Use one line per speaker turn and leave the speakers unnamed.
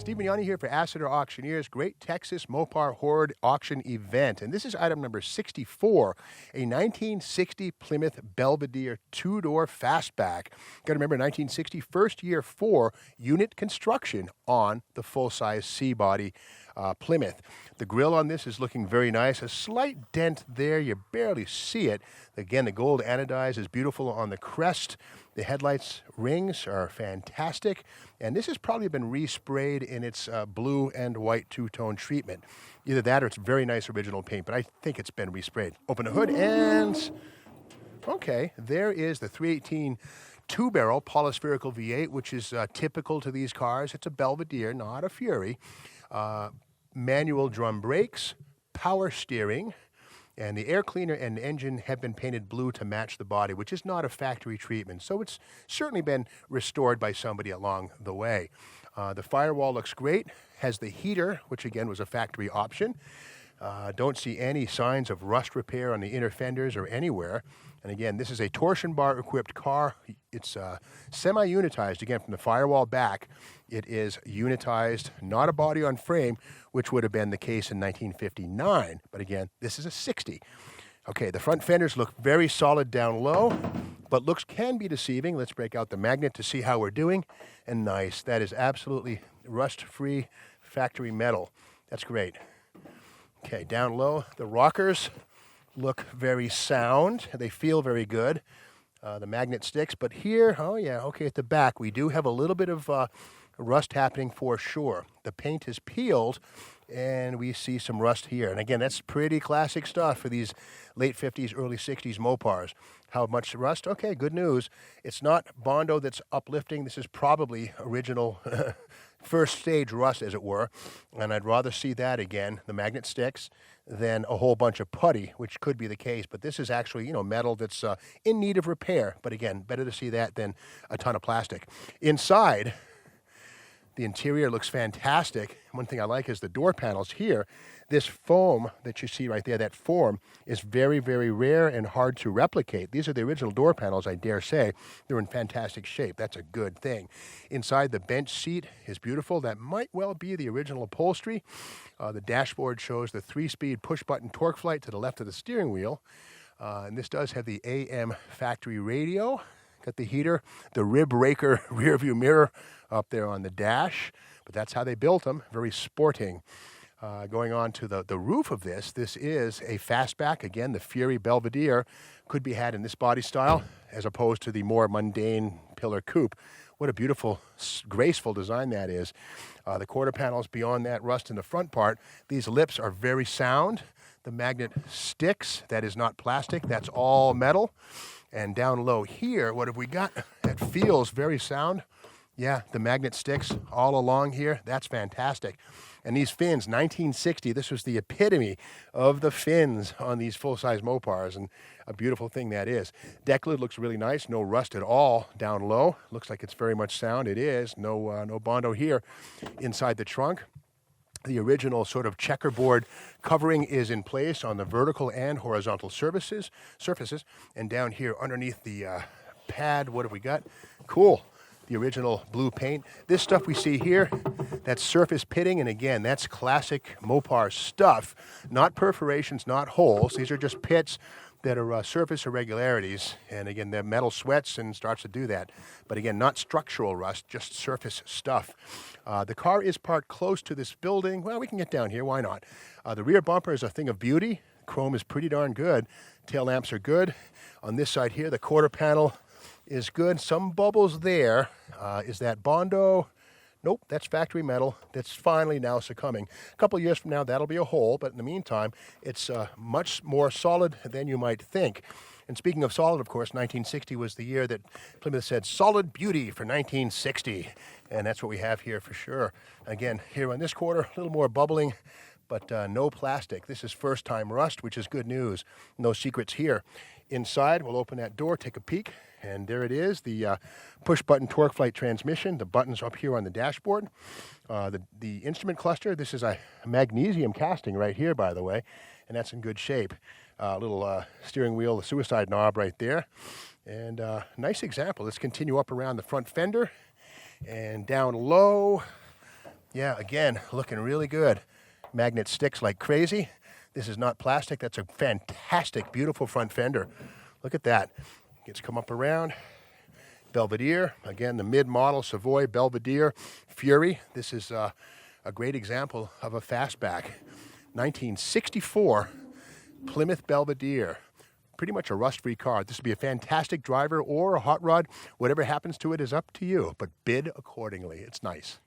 Steve Mignani here for Assiter Auctioneers, Great Texas Mopar Horde Auction Event. And this is item number 64, a 1960 Plymouth Belvedere two-door fastback. Got to remember, 1960, first year for unit construction on the full-size C-body Plymouth. The grille on this is looking very nice. A slight dent there, you barely see it. Again, the gold anodized is beautiful on the crest. The headlights rings are fantastic, and this has probably been resprayed in its blue and white two-tone treatment. Either that or it's very nice original paint, but I think it's been resprayed. Open the hood and, okay, there is the 318 two-barrel polyspherical V8, which is typical to these cars. It's a Belvedere, not a Fury. Manual drum brakes, power steering, and the air cleaner and engine have been painted blue to match the body, which is not a factory treatment. So it's certainly been restored by somebody along the way. The firewall looks great, has the heater, which again was a factory option. Don't see any signs of rust repair on the inner fenders or anywhere. And again, this is a torsion bar equipped car. It's semi-unitized, again, from the firewall back. It is unitized, not a body on frame, which would have been the case in 1959. But again, this is a 60. Okay, the front fenders look very solid down low, but looks can be deceiving. Let's break out the magnet to see how we're doing. And nice, that is absolutely rust-free factory metal. That's great. Okay, down low, the rockers look very sound. They feel very good. The magnet sticks, but here, oh yeah, okay, at the back, we do have a little bit of rust happening for sure. The paint is peeled, and we see some rust here. And again, that's pretty classic stuff for these late 50s, early 60s Mopars. How much rust? Okay, good news. It's not Bondo that's uplifting. This is probably original first stage rust, as it were, and I'd rather see that again, the magnet sticks, than a whole bunch of putty, which could be the case. But this is actually, metal that's in need of repair. But again, better to see that than a ton of plastic. Inside, the interior looks fantastic. One thing I like is the door panels here. This foam that you see right there, that form, is very, very rare and hard to replicate. These are the original door panels, I dare say. They're in fantastic shape. That's a good thing. Inside, the bench seat is beautiful. That might well be the original upholstery. The dashboard shows the 3-speed push-button torque flight to the left of the steering wheel. And this does have the AM factory radio. Got the heater, the rib raker rear view mirror up there on the dash. But that's how they built them. Very sporting. Going on to the roof of this is a fastback. Again, the Fury Belvedere could be had in this body style as opposed to the more mundane pillar coupe. What a beautiful, graceful design that is. The quarter panels beyond that rust in the front part. These lips are very sound. The magnet sticks. That is not plastic. That's all metal. And down low here, what have we got? That feels very sound. Yeah, the magnet sticks all along here. That's fantastic. And these fins, 1960, this was the epitome of the fins on these full-size Mopars, and a beautiful thing that is. Deck lid looks really nice, no rust at all down low. Looks like it's very much sound. It is. No Bondo here. Inside the trunk, the original sort of checkerboard covering is in place on the vertical and horizontal surfaces. And down here underneath the pad, what have we got? Cool. The original blue paint. This stuff we see here, that's surface pitting, and again, that's classic Mopar stuff. Not perforations, not holes. These are just pits that are surface irregularities, and again, the metal sweats and starts to do that. But again, not structural rust, just surface stuff. The car is parked close to this building. Well, we can get down here, why not? The rear bumper is a thing of beauty. Chrome is pretty darn good. Tail lamps are good. On this side here, the quarter panel is good. Some bubbles there. Is that Bondo? Nope, that's factory metal. That's finally now succumbing. A couple of years from now, that'll be a hole, but in the meantime, it's much more solid than you might think. And speaking of solid, of course, 1960 was the year that Plymouth said solid beauty for 1960. And that's what we have here for sure. Again, here on this quarter, a little more bubbling, but no plastic. This is first-time rust, which is good news. No secrets here. Inside, we'll open that door, take a peek, and there it is, the push-button torque flight transmission. The buttons up here on the dashboard. The instrument cluster, this is a magnesium casting right here, by the way, and that's in good shape. Little steering wheel, the suicide knob right there. And nice example. Let's continue up around the front fender and down low. Yeah, again, looking really good. Magnet sticks like crazy. This is not plastic. That's a fantastic, beautiful front fender. Look at that. It's come up around. Belvedere, again, the mid-model Savoy Belvedere Fury. This is a great example of a fastback. 1964 Plymouth Belvedere. Pretty much a rust-free car. This would be a fantastic driver or a hot rod. Whatever happens to it is up to you, but bid accordingly. It's nice.